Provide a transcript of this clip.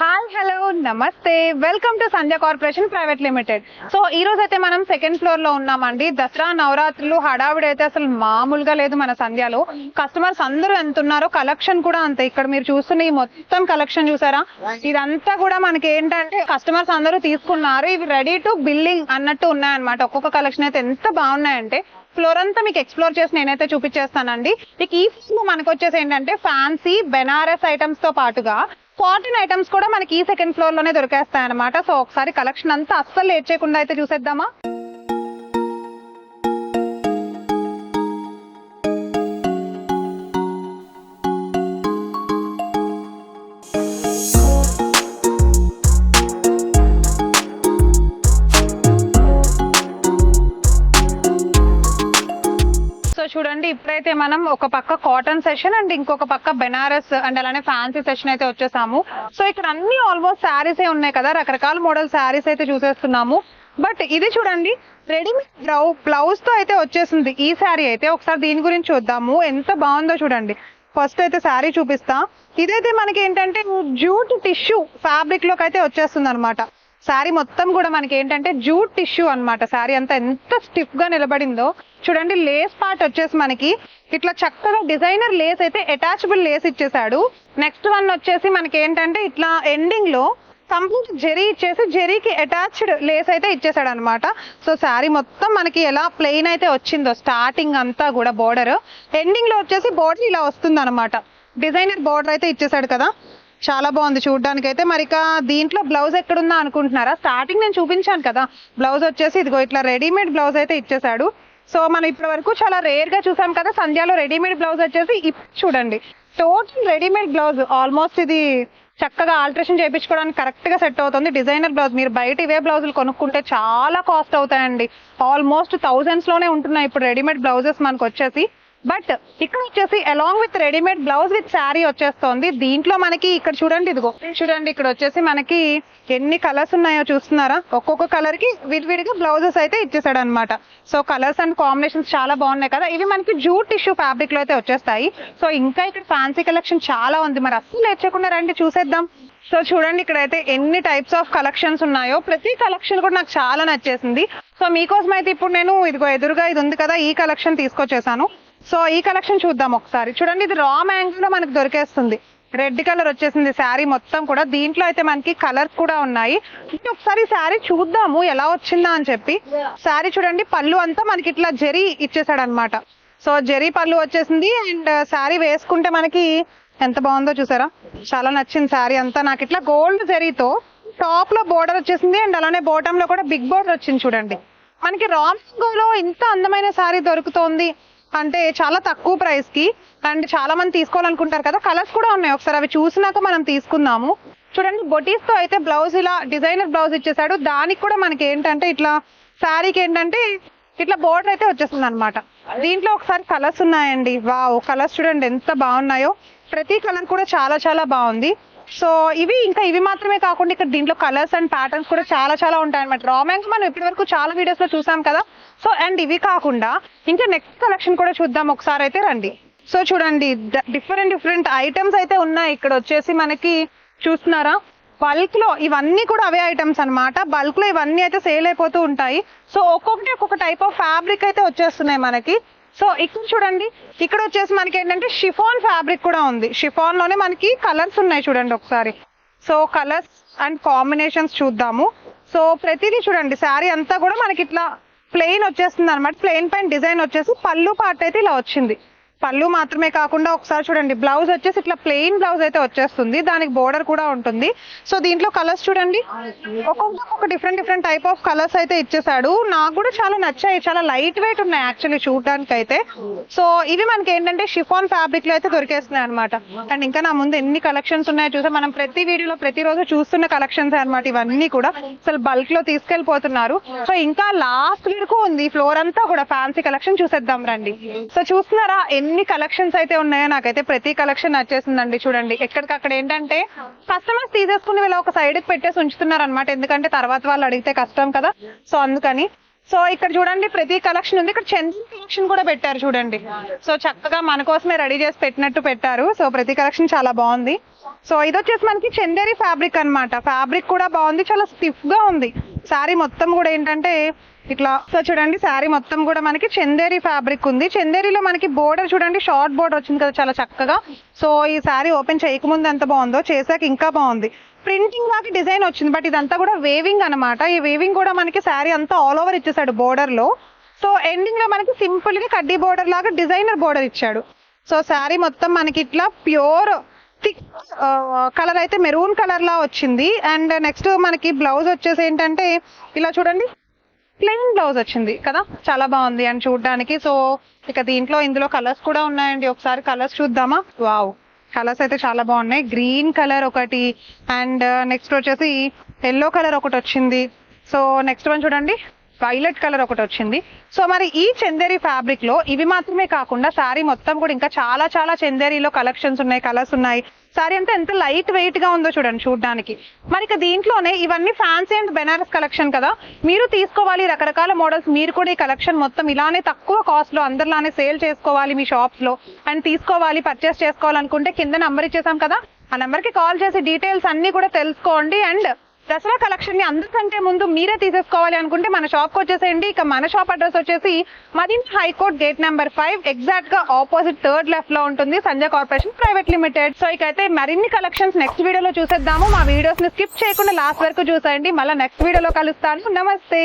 Hi hello నమస్తే welcome to Sandhya corporation private limited. So ఈ రోజు అయితే మనం సెకండ్ ఫ్లోర్ లో ఉన్నామండి. దసరా నవరాత్రులు హడావిడి అయితే అసలు మామూలుగా లేదు మన సంధ్యలో. కస్టమర్స్ అందరూ ఎంత ఉన్నారో కలెక్షన్ కూడా అంతే. ఇక్కడ మీరు చూస్తున్న ఈ మొత్తం కలెక్షన్ చూసారా, ఇదంతా కూడా మనకి ఏంటంటే కస్టమర్స్ అందరూ తీసుకున్నారు. ఇవి రెడీ టు బిల్లింగ్ అన్నట్టు ఉన్నాయన్నమాట. ఒక్కొక్క కలెక్షన్ అయితే ఎంత బాగున్నాయంటే ఫ్లోర్ అంతా మీకు ఎక్స్ప్లోర్ చేసి నేనైతే చూపించేస్తానండి. ఇక ఈ ఫ్లోర్ మనకు వచ్చేసి ఏంటంటే ఫ్యాన్సీ బెనారస్ ఐటమ్స్ తో పాటుగా కాటన్ ఐటమ్స్ కూడా మనకి ఈ సెకండ్ ఫ్లోర్ లోనే దొరికేస్తాయి అనమాట. సో ఒకసారి కలెక్షన్ అంతా అస్సలు లేట్ చేయకుండా అయితే చూసేద్దామా. చూడండి, ఇప్పుడైతే మనం ఒక పక్క కాటన్ సెషన్ అండ్ ఇంకొక పక్క బెనారస్ అండ్ అలానే ఫ్యాన్సీ సెషన్ అయితే వచ్చేసాము. సో ఇక్కడ అన్ని ఆల్మోస్ట్ శారీసే ఉన్నాయి కదా, రకరకాల మోడల్ శారీస్ అయితే చూసేస్తున్నాము. బట్ ఇది చూడండి, రెడీమేడ్ బ్లౌజ్ తో అయితే వచ్చేసింది ఈ శారీ అయితే. ఒకసారి దీని గురించి చూద్దాము, ఎంత బాగుందో చూడండి. ఫస్ట్ అయితే శారీ చూపిస్తా. ఇదైతే మనకి ఏంటంటే జూట్ టిష్యూ ఫ్యాబ్రిక్ లోకి అయితే వచ్చేస్తుంది అనమాట. శారీ మొత్తం కూడా మనకి ఏంటంటే జూట్ టిష్యూ అనమాట. శారీ అంతా ఎంత స్టిఫ్ గా నిలబడిందో చూడండి. లేస్ పార్ట్ వచ్చేసి మనకి ఇట్లా చక్కగా డిజైనర్ లేస్ అయితే అటాచబుల్ లేస్ ఇచ్చేసాడు. నెక్స్ట్ వన్ వచ్చేసి మనకి ఏంటంటే ఇట్లా ఎండింగ్ లో కంప్లీట్ జెరీ ఇచ్చేసి జెరీకి అటాచ్డ్ లేస్ అయితే ఇచ్చేసాడు అనమాట. సో శారీ మొత్తం మనకి ఎలా ప్లెయిన్ అయితే వచ్చిందో స్టార్టింగ్ అంతా కూడా బోర్డర్, ఎండింగ్ లో వచ్చేసి బోర్డర్ ఇలా వస్తుంది అనమాట. డిజైనర్ బోర్డర్ అయితే ఇచ్చేసాడు కదా, చాలా బాగుంది చూడడానికి అయితే. మరి ఇక దీంట్లో బ్లౌజ్ ఎక్కడుందా అనుకుంటున్నారా, స్టార్టింగ్ నేను చూపించాను కదా బ్లౌజ్ వచ్చేసి ఇదిగో ఇట్లా రెడీమేడ్ బ్లౌజ్ అయితే ఇచ్చేసాడు. సో మనం ఇప్పటి వరకు చాలా రేర్ గా చూసాం కదా సంధ్యలో రెడీమేడ్ బ్లౌజ్ వచ్చేసి. ఇప్పుడు చూడండి టోటల్ రెడీమేడ్ బ్లౌజ్. ఆల్మోస్ట్ ఇది చక్కగా ఆల్టరేషన్ చేయించుకోవడానికి కరెక్ట్ గా సెట్ అవుతుంది. డిజైనర్ బ్లౌజ్ మీరు బయట ఇవే బ్లౌజులు కొనుక్కుంటే చాలా కాస్ట్ అవుతాయండి. ఆల్మోస్ట్ థౌజండ్స్ లోనే ఉంటున్నాయి ఇప్పుడు రెడీమేడ్ బ్లౌజెస్ మనకు వచ్చేసి. బట్ ఇక్కడ వచ్చేసి along with readymade blouse with sari వచ్చేస్తుంది. దీంట్లో మనకి ఇక్కడ చూడండి, ఇదిగో చూడండి, ఇక్కడ వచ్చేసి మనకి ఎన్ని కలర్స్ ఉన్నాయో చూస్తున్నారా. ఒక్కొక్క కలర్ కి విడివిడిగా బ్లౌజెస్ అయితే ఇచ్చేసాడు అనమాట. సో కలర్స్ అండ్ కాంబినేషన్స్ చాలా బాగున్నాయి కదా. ఇవి మనకి జూట్ టిష్యూ ఫ్యాబ్రిక్ లో అయితే వచ్చేస్తాయి. సో ఇంకా ఇక్కడ ఫ్యాన్సీ కలెక్షన్ చాలా ఉంది, మరి అస్సలు లేచకుండా రండి చూసేద్దాం. సో చూడండి ఇక్కడైతే ఎన్ని టైప్స్ ఆఫ్ కలెక్షన్స్ ఉన్నాయో. ప్రతి కలెక్షన్ కూడా నాకు చాలా నచ్చేసింది. సో మీకోసం అయితే ఇప్పుడు నేను ఇదిగో ఎదురుగా ఇది ఉంది కదా, ఈ కలెక్షన్ తీసుకొచ్చేసాను. సో ఈ కలెక్షన్ చూద్దాం ఒకసారి. చూడండి ఇది రా మ్యాంగో లో మనకు దొరికేస్తుంది. రెడ్ కలర్ వచ్చేసింది శారీ మొత్తం కూడా. దీంట్లో అయితే మనకి కలర్స్ కూడా ఉన్నాయి. ఒకసారి శారీ చూద్దాము ఎలా వచ్చిందా అని చెప్పి. శారీ చూడండి, పళ్ళు అంతా మనకి ఇట్లా జెరీ ఇచ్చేసాడు అనమాట. సో జెరీ పళ్ళు వచ్చేసింది. అండ్ శారీ వేసుకుంటే మనకి ఎంత బాగుందో చూసారా, చాలా నచ్చింది శారీ అంతా నాకు. ఇట్లా గోల్డ్ జెరీతో టాప్ లో బోర్డర్ వచ్చేసింది అండ్ అలానే బాటమ్ లో కూడా బిగ్ బోర్డర్ వచ్చింది చూడండి. మనకి రా మ్యాంగోలో ఇంత అందమైన శారీ దొరుకుతోంది అంటే చాలా తక్కువ ప్రైస్ కి. అండ్ చాలా మంది తీసుకోవాలనుకుంటారు కదా, కలర్స్ కూడా ఉన్నాయి, ఒకసారి అవి చూసినాక మనం తీసుకుందాము. చూడండి బొటీస్ తో అయితే బ్లౌజ్ ఇలా డిజైనర్ బ్లౌజ్ ఇచ్చేసాడు. దానికి కూడా మనకి ఏంటంటే ఇట్లా శారీకి ఏంటంటే ఇట్లా బోర్డర్ అయితే వచ్చేస్తుంది అనమాట. దీంట్లో ఒకసారి కలర్స్ ఉన్నాయండి. వావ్, కలర్స్ చూడండి ఎంత బాగున్నాయో. ప్రతి కలర్ కూడా చాలా చాలా బాగుంది. సో ఇవి మాత్రమే కాకుండా ఇక్కడ దీంట్లో కలర్స్ అండ్ ప్యాటర్న్స్ కూడా చాలా చాలా ఉంటాయి అనమాట. రా మ్యాంగో మనం ఇప్పటి వరకు చాలా వీడియోస్ లో చూసాం కదా. సో అండ్ ఇవి కాకుండా ఇంకా నెక్స్ట్ కలెక్షన్ కూడా చూద్దాం ఒకసారి అయితే రండి. సో చూడండి డిఫరెంట్ ఐటమ్స్ అయితే ఉన్నాయి ఇక్కడ వచ్చేసి మనకి. చూస్తున్నారా, బల్క్ లో ఇవన్నీ కూడా అవే ఐటమ్స్ అనమాట. బల్క్ లో ఇవన్నీ అయితే సేల్ అయిపోతూ ఉంటాయి. సో ఒక్కొక్కటి ఒక్కొక్క టైప్ ఆఫ్ ఫ్యాబ్రిక్ అయితే వచ్చేస్తున్నాయి మనకి. సో ఇక్కడ చూడండి, ఇక్కడ వచ్చేసి మనకి ఏంటంటే షిఫాన్ ఫ్యాబ్రిక్ కూడా ఉంది. షిఫాన్ లోనే మనకి కలర్స్ ఉన్నాయి చూడండి ఒకసారి. సో కలర్స్ అండ్ కాంబినేషన్స్ చూద్దాము. సో ప్రతిదీ చూడండి, శారీ అంతా కూడా మనకి ఇట్లా ప్లెయిన్ వచ్చేస్తుంది అనమాట. ప్లెయిన్ పైన డిజైన్ వచ్చేసి పళ్ళు పార్ట్ అయితే ఇలా వచ్చింది. పళ్ళు మాత్రమే కాకుండా ఒకసారి చూడండి బ్లౌజ్ వచ్చేసి ఇట్లా ప్లెయిన్ బ్లౌజ్ అయితే వచ్చేస్తుంది. దానికి బోర్డర్ కూడా ఉంటుంది. సో దీంట్లో కలర్స్ చూడండి, ఒక్కొక్క డిఫరెంట్ టైప్ ఆఫ్ కలర్స్ అయితే ఇచ్చేసాడు. నాకు కూడా చాలా నచ్చాయి, చాలా లైట్ వెయిట్ ఉన్నాయి యాక్చువల్లీ చూడడానికి అయితే. సో ఇవి మనకి ఏంటంటే షిఫాన్ ఫ్యాబ్రిక్ లో అయితే దొరికేస్తున్నాయి అనమాట. అండ్ ఇంకా నా ముందు ఎన్ని కలెక్షన్స్ ఉన్నాయో చూసా. మనం ప్రతి వీడియోలో ప్రతిరోజు చూస్తున్న కలెక్షన్స్ అనమాట ఇవన్నీ కూడా. అసలు బల్క్ లో తీసుకెళ్లిపోతున్నారు. సో ఇంకా లాస్ట్ వరకు ఉంది ఫ్లోర్ అంతా కూడా ఫ్యాన్సీ కలెక్షన్ చూసేద్దాం రండి. సో చూస్తున్నారా ఎన్ని కలెక్షన్స్ అయితే ఉన్నాయో. నాకైతే ప్రతి కలెక్షన్ నచ్చేసిందండి. చూడండి ఎక్కడికక్కడ ఏంటంటే కస్టమర్స్ తీసేసుకుని వీళ్ళు ఒక సైడ్ కి పెట్టేసి ఉంచుతున్నారు అనమాట. ఎందుకంటే తర్వాత వాళ్ళు అడిగితే కష్టం కదా. సో అందుకని సో ఇక్కడ చూడండి ప్రతి కలెక్షన్ ఉంది. ఇక్కడ చందేరి కలెక్షన్ కూడా పెట్టారు చూడండి. సో చక్కగా మన కోసమే రెడీ చేసి పెట్టినట్టు పెట్టారు. సో ప్రతి కలెక్షన్ చాలా బాగుంది. సో ఇది వచ్చేసి మనకి చందేరి ఫ్యాబ్రిక్ అన్నమాట. ఫ్యాబ్రిక్ కూడా బాగుంది, చాలా స్టిఫ్ గా ఉంది. శారీ మొత్తం కూడా ఏంటంటే ఇట్లా. సో చూడండి శారీ మొత్తం కూడా మనకి చందేరి ఫ్యాబ్రిక్ ఉంది. చందేరిలో మనకి బోర్డర్ చూడండి, షార్ట్ బోర్డర్ వచ్చింది కదా చాలా చక్కగా. సో ఈ శారీ ఓపెన్ చేయకముందు ఎంత బాగుందో, చేశాక ఇంకా బాగుంది. ప్రింటింగ్ లాగా డిజైన్ వచ్చింది, బట్ ఇదంతా కూడా వేవింగ్ అన్నమాట. ఈ వేవింగ్ కూడా మనకి శారీ అంతా ఆల్ ఓవర్ ఇచ్చేసాడు బోర్డర్ లో. సో ఎండింగ్ లో మనకి సింపుల్ గా కడ్డీ బోర్డర్ లాగా డిజైనర్ బోర్డర్ ఇచ్చాడు. సో శారీ మొత్తం మనకి ఇట్లా ప్యూర్ థిక్ కలర్ అయితే మెరూన్ కలర్ లా వచ్చింది. అండ్ నెక్స్ట్ మనకి బ్లౌజ్ వచ్చేసి ఏంటంటే ఇలా చూడండి ప్లెయిన్ బ్లౌజ్ వచ్చింది కదా, చాలా బాగుంది అని చూడడానికి. సో ఇక దీంట్లో ఇందులో కలర్స్ కూడా ఉన్నాయండి, ఒకసారి కలర్స్ చూద్దామా. వావ్, కలర్స్ అయితే చాలా బాగున్నాయి. గ్రీన్ కలర్ ఒకటి, అండ్ నెక్స్ట్ వచ్చేసి ఎల్లో కలర్ ఒకటి వచ్చింది. సో నెక్స్ట్ వన్ చూడండి వైలెట్ కలర్ ఒకటి వచ్చింది. సో మరి ఈ చందేరి ఫ్యాబ్రిక్ లో ఇవి మాత్రమే కాకుండా శారీ మొత్తం కూడా ఇంకా చాలా చాలా చందేరిలో కలెక్షన్స్ ఉన్నాయి, కలర్స్ ఉన్నాయి. శారీ అంతా ఎంత లైట్ వెయిట్ గా ఉందో చూడండి చూడడానికి. మరి ఇక దీంట్లోనే ఇవన్నీ ఫ్యాన్సీ అండ్ బెనారస్ కలెక్షన్ కదా, మీరు తీసుకోవాలి రకరకాల మోడల్స్. మీరు కూడా ఈ కలెక్షన్ మొత్తం ఇలానే తక్కువ కాస్ట్ లో అందరిలానే సేల్ చేసుకోవాలి మీ షాప్స్ లో అండ్ తీసుకోవాలి, పర్చేస్ చేసుకోవాలనుకుంటే కింద నంబర్ ఇచ్చేసాం కదా, ఆ నెంబర్ కి కాల్ చేసి డీటెయిల్స్ అన్ని కూడా తెలుసుకోండి. అండ్ దసరా కలెక్షన్ ని అందరికంటే ముందు మీరే తీసేసుకోవాలి అనుకుంటే మన షాప్ కి వచ్చేసేయండి. ఇక మన షాప్ అడ్రస్ వచ్చేసి Madina high court gate number 5 exact గా ఆపోజిట్ థర్డ్ లెఫ్ట్ లో ఉంటుంది, Sanjay corporation private limited. So ఇకైతే మరిన్ని కలెక్షన్స్ నెక్స్ట్ వీడియోలో చూసేద్దాము. మా వీడియోస్ ని స్కిప్ చేయకుండా లాస్ట్ వరకు చూసేయండి. మళ్ళీ నెక్స్ట్ వీడియోలో కలుస్తాను. నమస్తే.